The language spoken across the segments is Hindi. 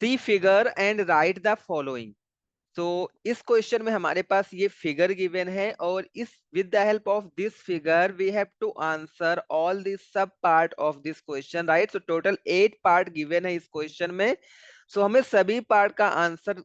C figure and write the following. तो इस क्वेश्चन में हमारे पास ये फिगर गिवन है और इस with the help of this figure we have to answer all this sub part of this question, right. So total 8 part given है इस क्वेश्चन में। सो हमें सभी पार्ट का आंसर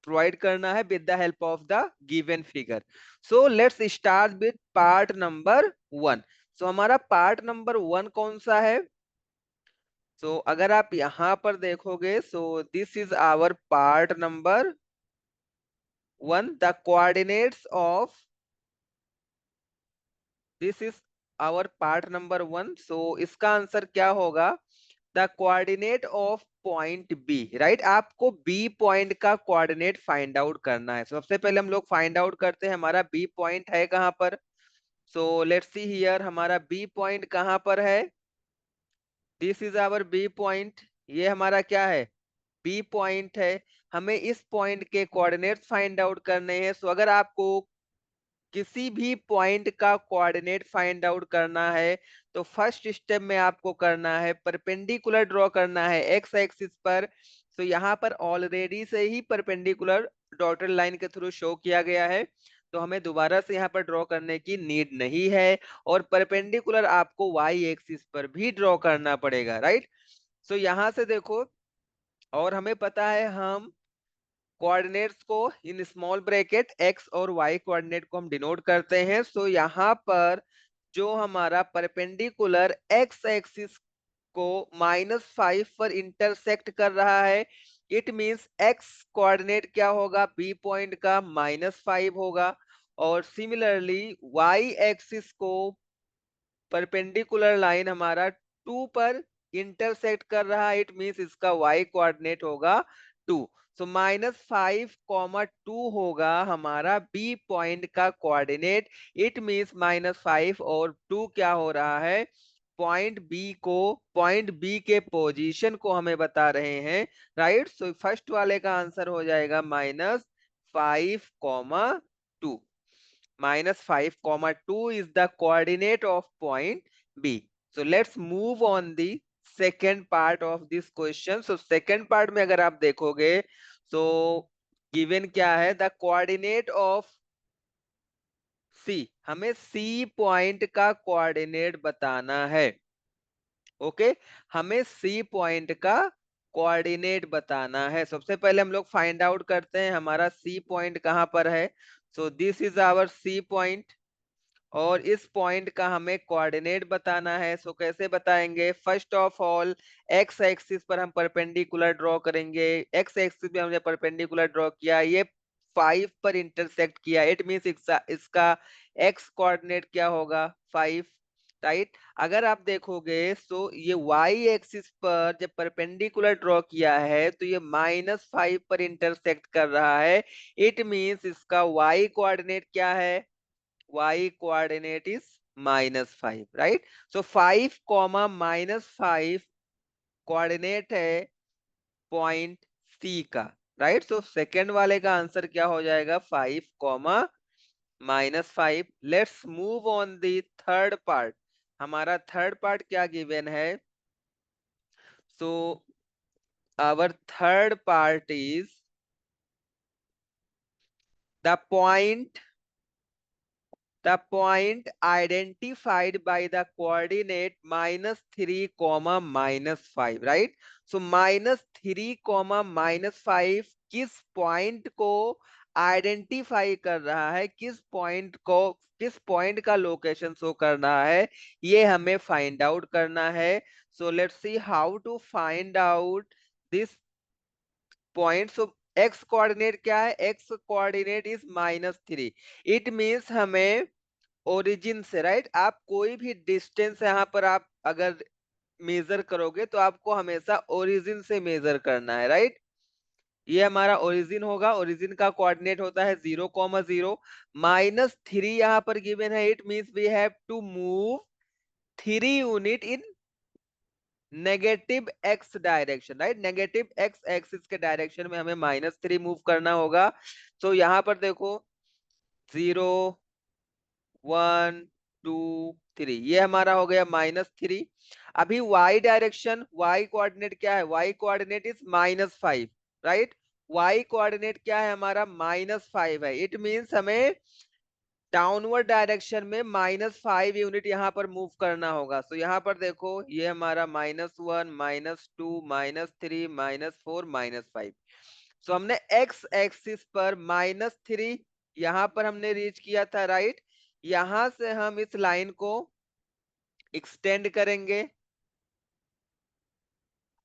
प्रोवाइड करना है with the help of the given figure. So let's start with part number 1। सो हमारा पार्ट नंबर 1 कौन सा है? सो अगर आप यहां पर देखोगे, so this is our part number 1, the coordinates of, this is our part number 1। So इसका आंसर क्या होगा? The coordinate of point B, right. आपको बी पॉइंट का कोऑर्डिनेट फाइंड आउट करना है। सबसे पहले हम लोग फाइंड आउट करते हैं हमारा बी पॉइंट है कहां पर। सो लेट्स सी हियर, हमारा बी पॉइंट कहां पर है? This is our B point. ये हमारा क्या है? बी पॉइंट है। हमें इस पॉइंट के कोऑर्डिनेट्स फाइंड आउट करने हैं। सो अगर आपको किसी भी पॉइंट का कोऑर्डिनेट फाइंड आउट करना है तो फर्स्ट स्टेप में आपको करना है परपेंडिकुलर ड्रॉ करना है एक्स एक्सिस पर। तो यहाँ पर ऑलरेडी से ही परपेंडिकुलर डॉटेड लाइन के थ्रू शो किया गया है, तो हमें दोबारा से यहाँ पर ड्रॉ करने की नीड नहीं है। और परपेंडिकुलर आपको वाई एक्सिस पर भी ड्रॉ करना पड़ेगा, राइट। सो यहाँ से देखो, और हमें पता है हम कोऑर्डिनेट्स को इन स्मॉल ब्रैकेट एक्स और वाई कोऑर्डिनेट को हम डिनोट करते हैं। सो यहाँ पर जो हमारा परपेंडिकुलर एक्स एक्सिस को -5 पर इंटरसेक्ट कर रहा है, इट मींस एक्स कोऑर्डिनेट क्या होगा? बी पॉइंट का -5 होगा। और सिमिलरली वाई एक्सिस को परपेंडिकुलर लाइन हमारा 2 पर इंटरसेक्ट कर रहा है, इट मींस इसका y कोऑर्डिनेट होगा 2। सो -5, 2 होगा हमारा बी पॉइंट का कोऑर्डिनेट। इट मींस -5 और 2 क्या हो रहा है? पॉइंट बी के पोजीशन को हमें बता रहे हैं, राइट। सो फर्स्ट वाले का आंसर हो जाएगा -5, 2। -5, 2 is the coordinate of point B. So let's move on the second part of this question. So second part में अगर आप देखोगे, so given क्या है? The coordinate of C, हमें C पॉइंट का कोऑर्डिनेट बताना है। ओके, हमें सी पॉइंट का कोऑर्डिनेट बताना है। सबसे पहले हम लोग फाइंड आउट करते हैं हमारा सी पॉइंट कहां पर है। So this is our C point और इस पॉइंट का हमें कोऑर्डिनेट बताना है। सो कैसे बताएंगे? First of all x axis पर हम परपेंडिकुलर ड्रॉ करेंगे। एक्स एक्सिस पे हमने परपेंडिकुलर ड्रॉ किया, ये 5 पर इंटरसेक्ट किया, इट मींस इसका एक्स कोऑर्डिनेट क्या होगा? 5, राइट। अगर आप देखोगे तो ये वाई एक्सिस पर जब परपेंडिकुलर ड्रॉ किया है तो ये -5 पर इंटरसेक्ट कर रहा है, इट मींस इसका वाई कोऑर्डिनेट क्या है? y coordinate is -5, right? So 5 comma -5 coordinate है पॉइंट C का, राइट। सो सेकेंड वाले का आंसर क्या हो जाएगा? 5 comma -5। Let's move on the third part. हमारा थर्ड पार्ट क्या गिवन है? So our third part is the point, the point identified by the coordinate -3 comma -5, right? So -3 comma -5 किस पॉइंट को आइडेंटिफाई कर रहा है, किस पॉइंट का लोकेशन शो कर रहा है, ये हमें फाइंड आउट करना है। So let's see how to find out this point. So X coordinate क्या है? X coordinate is -3, it means हमें ओरिजिन से, राइट, आप कोई भी डिस्टेंस यहाँ पर आप अगर मेजर करोगे तो आपको हमेशा ओरिजिन से मेजर करना है, राइट। ये हमारा ओरिजिन होगा, ओरिजिन का कोऑर्डिनेट होता है 0,0। -3 यहाँ पर गिवन है, it means we have to move 3 unit in negative X direction, right. Negative X axis के डायरेक्शन में हमें -3 मूव करना होगा। तो यहाँ पर देखो 0, 1, 2 3, ये हमारा हो गया -3। अभी y डायरेक्शन, y कोऑर्डिनेट क्या है, y coordinate is -5, right. y coordinate क्या है हमारा, -5 है। इट मींस हमें डाउनवर्ड डायरेक्शन में -5 यूनिट यहाँ पर मूव करना होगा। तो यहाँ पर देखो, ये हमारा -1 -2 -3 -4 -5। सो हमने x एक्सिस पर -3 यहाँ पर हमने रीच किया था, राइट। यहाँ से हम इस लाइन को एक्सटेंड करेंगे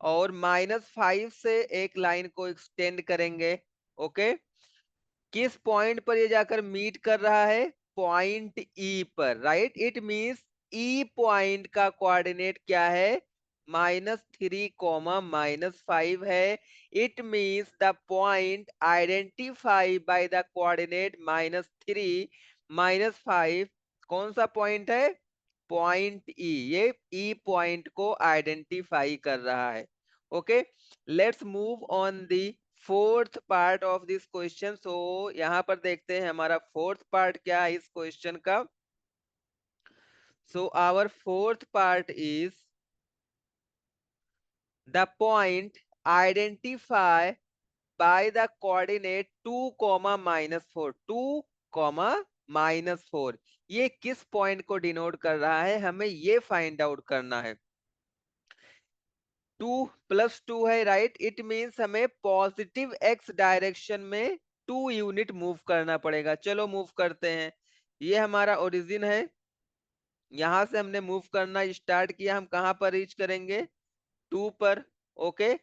और -5 से एक लाइन को एक्सटेंड करेंगे। ओके, किस पॉइंट पर ये जाकर मीट कर रहा है, पॉइंट ई पर, right. It means E point का कोऑर्डिनेट क्या है, -3, -5 है। It means the point identify by the coordinate -3 -5 कौन सा पॉइंट है, पॉइंट ई। ये ई पॉइंट को आइडेंटिफाई कर रहा है। Okay, let's move on the fourth part of this question. So यहाँ पर देखते हैं हमारा फोर्थ पार्ट क्या है इस क्वेश्चन का। So our fourth part is the point identify by the coordinate 2, -4, 2, -4। ये किस पॉइंट को डिनोट कर रहा है, हमें ये फाइंड आउट करना है। 2 + 2 है, राइट। इट मींस हमें पॉजिटिव x डायरेक्शन में 2 यूनिट मूव करना पड़ेगा। चलो मूव करते हैं। ये हमारा ओरिजिन है, यहां से हमने मूव करना स्टार्ट किया। हम कहां पर रीच करेंगे, 2 पर। ओके,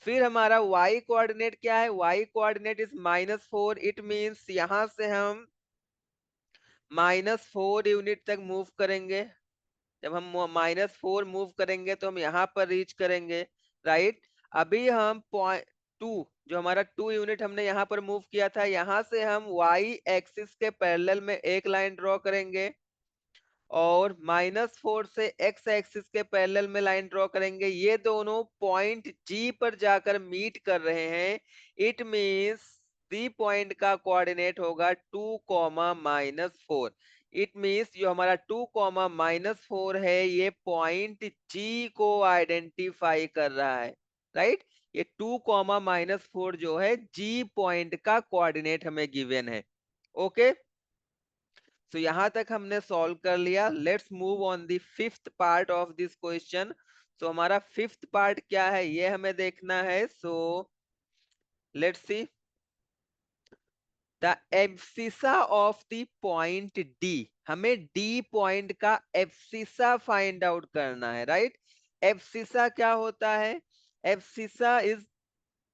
फिर हमारा y कोऑर्डिनेट क्या है, y coordinate is -4। It means यहां से हम -4 यूनिट तक मूव करेंगे। जब हम -4 मूव करेंगे तो हम यहाँ पर रीच करेंगे, राइट। अभी हम पॉइंट 2, जो हमारा 2 यूनिट हमने यहाँ पर मूव किया था, यहाँ से हम y एक्सिस के पैरेलल में एक लाइन ड्रॉ करेंगे और -4 से x एक्सिस के पैरेलल में लाइन ड्रॉ करेंगे। ये दोनों पॉइंट G पर जाकर मीट कर रहे हैं। इट मींस सी पॉइंट का कोऑर्डिनेट होगा 2, -4। इट मींस जो हमारा 2, -4 है, ये पॉइंट G को आइडेंटिफाई कर रहा है, राइट। ये 2, -4 जो है G पॉइंट का कोऑर्डिनेट हमें गिवन है। ओके, सो यहां तक हमने सॉल्व कर लिया। Let's move on the fifth part of this question. So हमारा फिफ्थ पार्ट क्या है, ये हमें देखना है। So let's see the abscissa of the point D. हमें डी पॉइंट का एब्सिसा फाइंड आउट करना है, राइट। एब्सिसा क्या होता है, abscissa is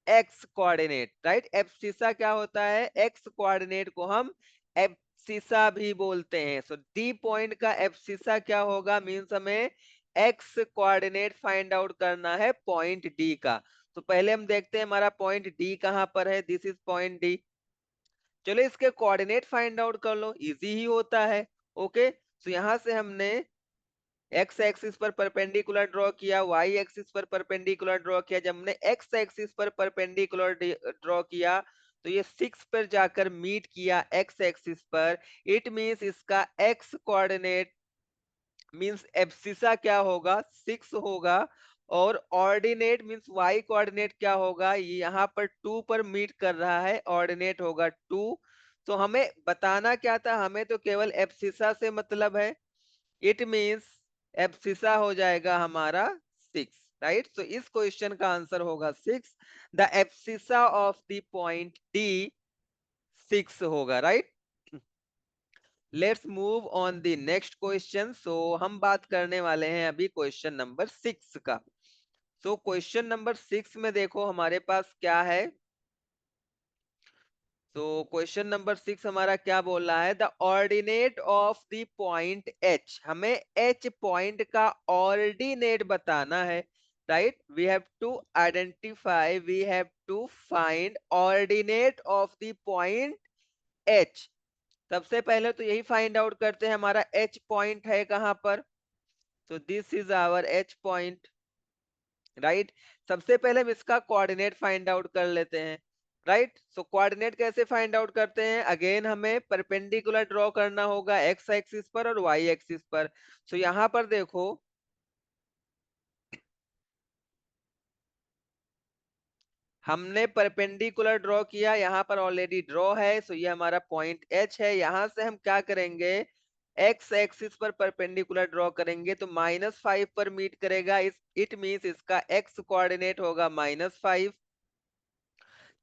X coordinate, right. Abscissa क्या होता है, एक्स कोऑर्डिनेट को हम एब्सिसा भी बोलते हैं। सो डी पॉइंट का एब्सिसा क्या होगा, मींस हमें एक्स कोऑर्डिनेट फाइंड आउट करना है पॉइंट डी का। तो पहले हम देखते हैं हमारा पॉइंट डी कहां पर है। This is point D. चलो इसके कोऑर्डिनेट फाइंड आउट कर लो, इजी ही होता है। ओके, तो यहां से हमने एक्स एक्सिस पर परपेंडिकुलर ड्रॉ किया, वाई एक्सिस पर परपेंडिकुलर ड्रॉ किया। जब हमने एक्स एक्सिस पर परपेंडिकुलर ड्रॉ किया तो ये 6 पर जाकर मीट किया एक्स एक्सिस पर। इट मींस इसका एक्स कोऑर्डिनेट मींस एब्सिसा क्या होगा, 6 होगा। और ऑर्डिनेट मींस वाई कोऑर्डिनेट क्या होगा, ये यहाँ पर 2 पर मीट कर रहा है, ऑर्डिनेट होगा 2। तो हमें बताना क्या था, हमें तो केवल एब्सिसा से मतलब है। इट मींस एब्सिसा हो जाएगा हमारा 6, राइट। तो इस क्वेश्चन का आंसर होगा 6। The abscissa of the point D 6 होगा, right. Let's move on the next question. So हम बात करने वाले हैं अभी क्वेश्चन नंबर 6 का। सो क्वेश्चन नंबर 6 में देखो हमारे पास क्या है। तो क्वेश्चन नंबर 6 हमारा क्या बोल रहा है, the ordinate of the point H. हमें एच पॉइंट का ऑर्डिनेट बताना है, right. We have to identify, we have to find ordinate of the point H. सबसे पहले तो यही फाइंड आउट करते हैं हमारा एच पॉइंट है कहां पर। तो this is our H point, right. सबसे पहले हम इसका कोऑर्डिनेट फाइंड आउट कर लेते हैं। राइट। सो कोऑर्डिनेट कैसे फाइंड आउट करते हैं, अगेन हमें परपेंडिकुलर ड्रॉ करना होगा एक्स एक्सिस पर और वाई एक्सिस पर। सो यहाँ पर देखो हमने परपेंडिकुलर ड्रॉ किया, यहाँ पर ऑलरेडी ड्रॉ है। सो ये हमारा पॉइंट एच है। यहां से हम क्या करेंगे, एक्स एक्सिस पर परपेंडिकुलर ड्रॉ करेंगे तो -5 पर मीट करेगा। इट मींस इसका एक्स कोऑर्डिनेट होगा -5।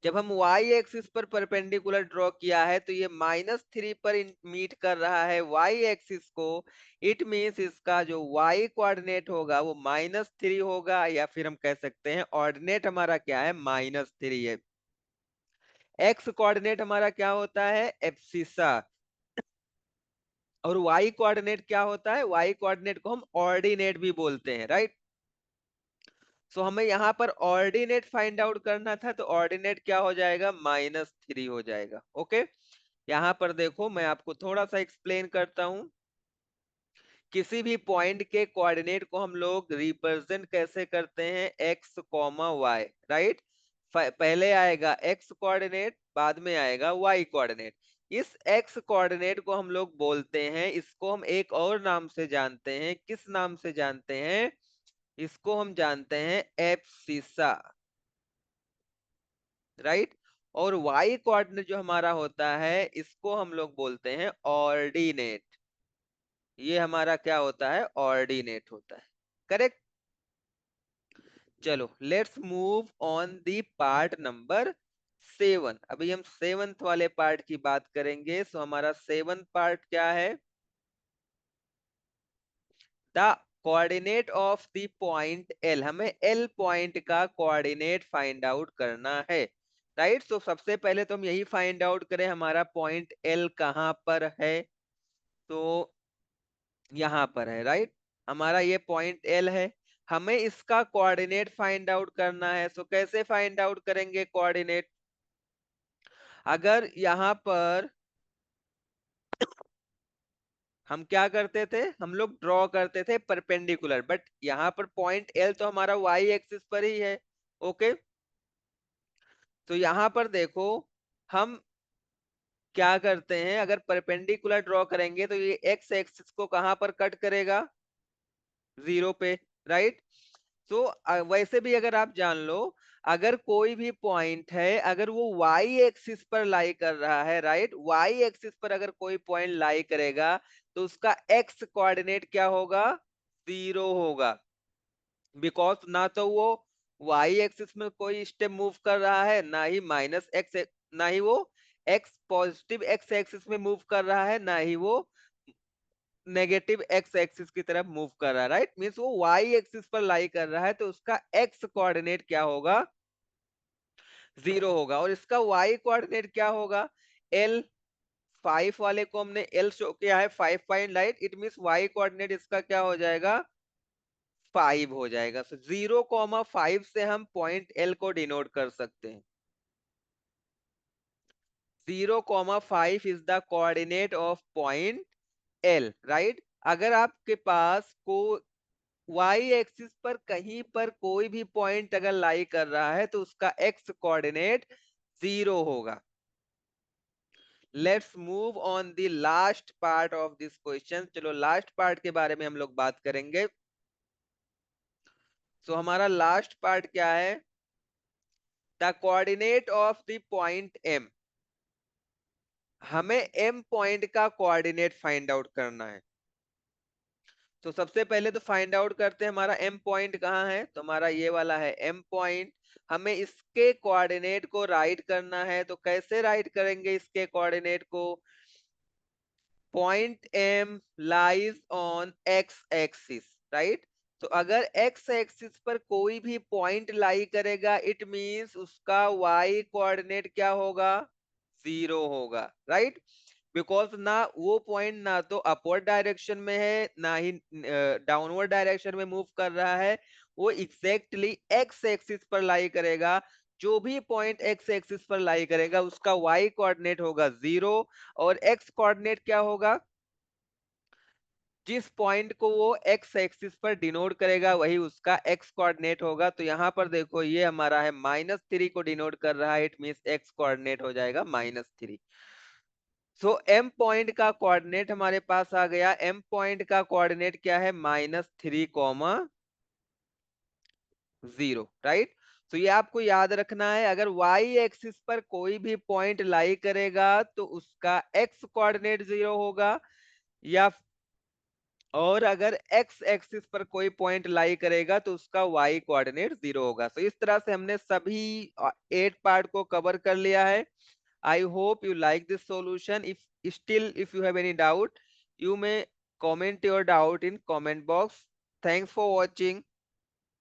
जब हम y एक्सिस पर परपेंडिकुलर ड्रॉ किया है तो ये -3 पर मीट कर रहा है y एक्सिस को। इट मींस इसका जो y कोऑर्डिनेट होगा वो -3 होगा, या फिर हम कह सकते हैं ऑर्डिनेट हमारा क्या है, -3 है। x कोऑर्डिनेट हमारा क्या होता है, एब्सिसा। और y कोऑर्डिनेट क्या होता है, y कोऑर्डिनेट को हम ऑर्डिनेट भी बोलते हैं, राइट। सो हमें यहाँ पर ऑर्डिनेट फाइंड आउट करना था, तो ऑर्डिनेट क्या हो जाएगा, -3 हो जाएगा। ओके, यहाँ पर देखो मैं आपको थोड़ा सा एक्सप्लेन करता हूँ। किसी भी पॉइंट के कोऑर्डिनेट को हम लोग रिप्रेजेंट कैसे करते हैं, एक्स कॉमा वाई, राइट। पहले आएगा एक्स कोऑर्डिनेट, बाद में आएगा वाई कोऑर्डिनेट। इस एक्स कोऑर्डिनेट को हम लोग बोलते हैं, इसको हम एक और नाम से जानते हैं। किस नाम से जानते हैं, इसको हम जानते हैं एब्सिसा, राइट। और वाई कोऑर्डिनेट जो हमारा होता है इसको हम लोग बोलते हैं ऑर्डिनेट। ये हमारा क्या होता है, ऑर्डिनेट होता है, करेक्ट। चलो let's move on the part number 7। अभी हम 7th वाले पार्ट की बात करेंगे। सो हमारा 7th पार्ट क्या है, the coordinate of the point L. हमें एल पॉइंट का कोऑर्डिनेट फाइंड आउट करना है, राइट। सो सबसे पहले तो हम यही फाइंड आउट करें हमारा पॉइंट एल कहाँ पर है। तो यहाँ पर है, राइट। हमारा ये पॉइंट एल है, हमें इसका कोऑर्डिनेट फाइंड आउट करना है। सो कैसे फाइंड आउट करेंगे कोऑर्डिनेट, अगर यहाँ पर हम क्या करते थे, हम लोग ड्रॉ करते थे परपेंडिकुलर, बट यहाँ पर पॉइंट एल तो हमारा वाई एक्सिस पर ही है। ओके, तो यहाँ पर देखो हम क्या करते हैं, अगर परपेंडिकुलर ड्रॉ करेंगे तो ये एक्स एक्सिस को कहाँ पर कट करेगा, 0 पे, राइट। तो वैसे भी अगर आप जान लो, अगर कोई भी पॉइंट है अगर वो y एक्सिस पर लाई कर रहा है, राइट, y एक्सिस पर अगर कोई पॉइंट लाई करेगा तो उसका x कोऑर्डिनेट क्या होगा, 0 होगा। बिकॉज ना तो वो y एक्सिस में कोई स्टेप मूव कर रहा है, ना ही -x, ना ही वो x पॉजिटिव x एक्सिस में मूव कर रहा है, ना ही वो नेगेटिव एक्स एक्सिस की तरफ मूव कर रहा है, राइट। मींस वो वाई एक्सिस पर लाई कर रहा है, तो उसका एक्स कोऑर्डिनेट क्या होगा, 0 होगा। और इसका वाई कोऑर्डिनेट क्या होगा, एल। 5 वाले को हमने एल शो किया है, 5 point light, it means Y coordinate इसका क्या हो जाएगा, 5 हो जाएगा। सो 0,5 से हम पॉइंट एल को डिनोट कर सकते हैं। 0,5 is the coordinate of point L, right. अगर आपके पास को वाई एक्सिस पर कहीं पर कोई भी पॉइंट अगर लाई कर रहा है तो उसका एक्स कोऑर्डिनेट 0 होगा। Let's move on the last part of this question. चलो लास्ट पार्ट के बारे में हम लोग बात करेंगे। सो हमारा लास्ट पार्ट क्या है, the coordinate of the point M. हमें एम पॉइंट का कोऑर्डिनेट फाइंड आउट करना है। तो सबसे पहले तो फाइंड आउट करते हैं हमारा एम पॉइंट कहाँ है, तो हमारा ये वाला है एम पॉइंट। हमें इसके कोऑर्डिनेट को राइट करना है, तो कैसे राइट करेंगे इसके कोऑर्डिनेट को, point M lies on X axis, right. तो अगर एक्स एक्सिस पर कोई भी पॉइंट लाई करेगा इट मींस उसका वाई कोऑर्डिनेट क्या होगा, 0 होगा, राइट। बिकॉज ना वो पॉइंट ना तो अपवर्ड डायरेक्शन में है, ना ही डाउनवर्ड डायरेक्शन में मूव कर रहा है। वो एग्जैक्टली एक्स एक्सिस पर लाई करेगा। जो भी पॉइंट एक्स एक्सिस पर लाई करेगा उसका वाई कोऑर्डिनेट होगा 0, और एक्स कोऑर्डिनेट क्या होगा, जिस पॉइंट को वो एक्स एक्सिस पर डिनोट करेगा वही उसका एक्स कोऑर्डिनेट होगा। तो यहाँ पर देखो ये हमारा है -3 को डिनोट कर रहा है, इट मींस एक्स कोऑर्डिनेट हो जाएगा -3। सो एम पॉइंट का कोऑर्डिनेट हमारे पास आ गया। एम पॉइंट का कोऑर्डिनेट क्या है? -3, 0, राइट। तो ये आपको याद रखना है। अगर वाई एक्सिस पर कोई भी पॉइंट लाई करेगा तो उसका एक्स कोऑर्डिनेट 0 होगा, या और अगर एक्स एक्सिस पर कोई पॉइंट लाई करेगा तो उसका वाई कोऑर्डिनेट 0 होगा। तो इस तरह से हमने सभी 8 पार्ट को कवर कर लिया है। I hope you like this solution. If you have any doubt, you may comment your doubt in comment box. Thanks for watching.